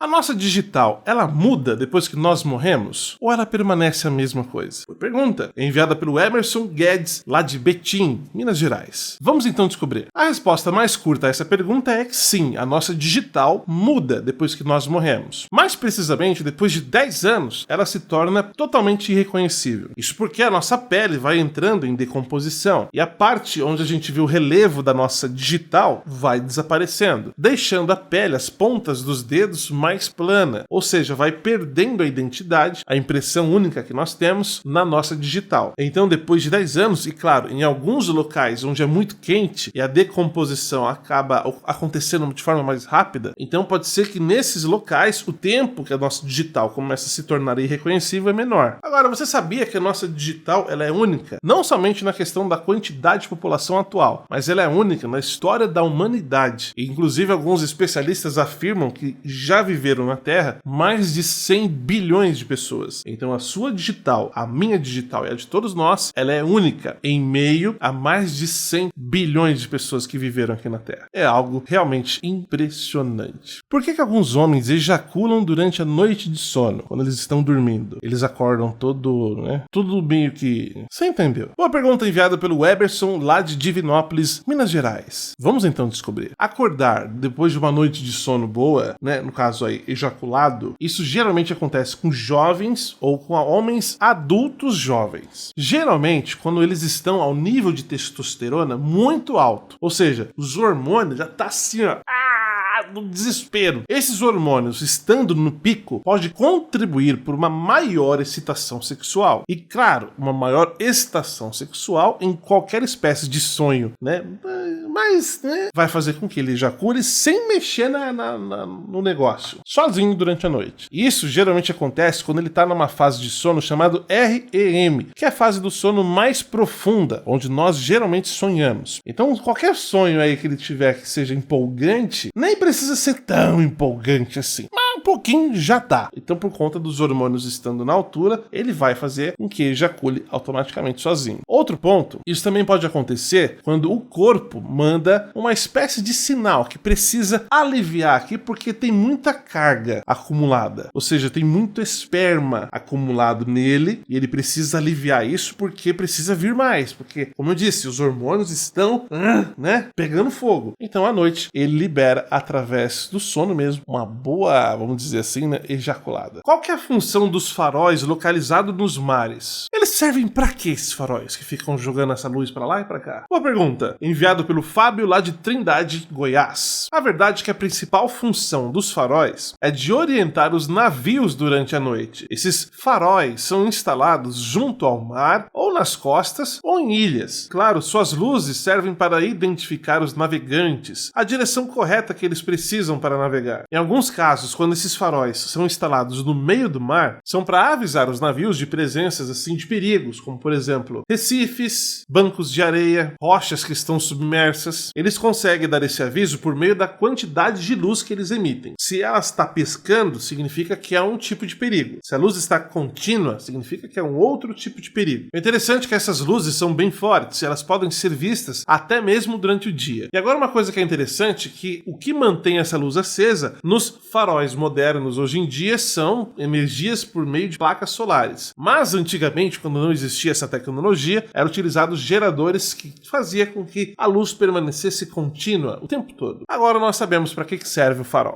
A nossa digital, ela muda depois que nós morremos? Ou ela permanece a mesma coisa? Boa pergunta, enviada pelo Emerson Guedes, lá de Betim, Minas Gerais. Vamos então descobrir. A resposta mais curta a essa pergunta é que sim, a nossa digital muda depois que nós morremos. Mais precisamente, depois de 10 anos, ela se torna totalmente irreconhecível. Isso porque a nossa pele vai entrando em decomposição e a parte onde a gente viu o relevo da nossa digital vai desaparecendo, deixando a pele, as pontas dos dedos mais plana, ou seja, vai perdendo a identidade, a impressão única que nós temos na nossa digital. Então, depois de 10 anos, e claro, em alguns locais onde é muito quente e a decomposição acaba acontecendo de forma mais rápida, então pode ser que nesses locais o tempo que a nossa digital começa a se tornar irreconhecível é menor. Agora, você sabia que a nossa digital ela é única? Não somente na questão da quantidade de população atual, mas ela é única na história da humanidade. E, inclusive, alguns especialistas afirmam que já viveram na Terra mais de 100 bilhões de pessoas. Então, a sua digital, a minha digital e a de todos nós, ela é única em meio a mais de 100 bilhões de pessoas que viveram aqui na Terra. É algo realmente impressionante. Por que alguns homens ejaculam durante a noite de sono, quando eles estão dormindo? Eles acordam tudo meio que... Você entendeu? Uma pergunta enviada pelo Eberson, lá de Divinópolis, Minas Gerais. Vamos então descobrir. Acordar depois de uma noite de sono boa, no caso aí, ejaculado, isso geralmente acontece com jovens ou com homens adultos jovens. Geralmente, quando eles estão ao nível de testosterona muito alto, ou seja, os hormônios já tá assim, ó, no desespero. Esses hormônios, estando no pico, pode contribuir por uma maior excitação sexual. E claro, uma maior excitação sexual em qualquer espécie de sonho, mas, vai fazer com que ele ejacule sem mexer no negócio, sozinho durante a noite. E isso geralmente acontece quando ele está numa fase de sono chamado REM, que é a fase do sono mais profunda, onde nós geralmente sonhamos. Então, qualquer sonho aí que ele tiver que seja empolgante, nem precisa ser tão empolgante assim, mas um pouquinho já tá. Então, por conta dos hormônios estando na altura, ele vai fazer com que ejacule automaticamente sozinho. Outro ponto, isso também pode acontecer quando o corpo manda uma espécie de sinal que precisa aliviar aqui porque tem muita carga acumulada, ou seja, tem muito esperma acumulado nele e ele precisa aliviar isso porque precisa vir mais, porque, como eu disse, os hormônios estão, pegando fogo. Então, à noite, ele libera através do sono mesmo uma boa, vamos dizer assim, ejaculada. Qual que é a função dos faróis localizados nos mares? Eles servem pra quê, esses faróis que ficam jogando essa luz pra lá e pra cá? Boa pergunta, enviado pelo Fábio lá de Trindade, Goiás. A verdade é que a principal função dos faróis é de orientar os navios durante a noite. Esses faróis são instalados junto ao mar, ou nas costas, ou em ilhas. Claro, suas luzes servem para identificar os navegantes, a direção correta que eles precisam para navegar. Em alguns casos, quando esses faróis são instalados no meio do mar, são para avisar os navios de presenças assim de perigos, como por exemplo, recifes, bancos de areia, rochas que estão submersas. Eles conseguem dar esse aviso por meio da quantidade de luz que eles emitem. Se ela está piscando, significa que é um tipo de perigo. Se a luz está contínua, significa que é um outro tipo de perigo. O interessante é que essas luzes são bem fortes e elas podem ser vistas até mesmo durante o dia. E agora uma coisa que é interessante é que o que mantém essa luz acesa nos faróis modernos hoje em dia são energias por meio de placas solares. Mas antigamente, quando não existia essa tecnologia, eram utilizados geradores que fazia com que a luz permanecesse contínua o tempo todo. Agora nós sabemos para que serve o farol.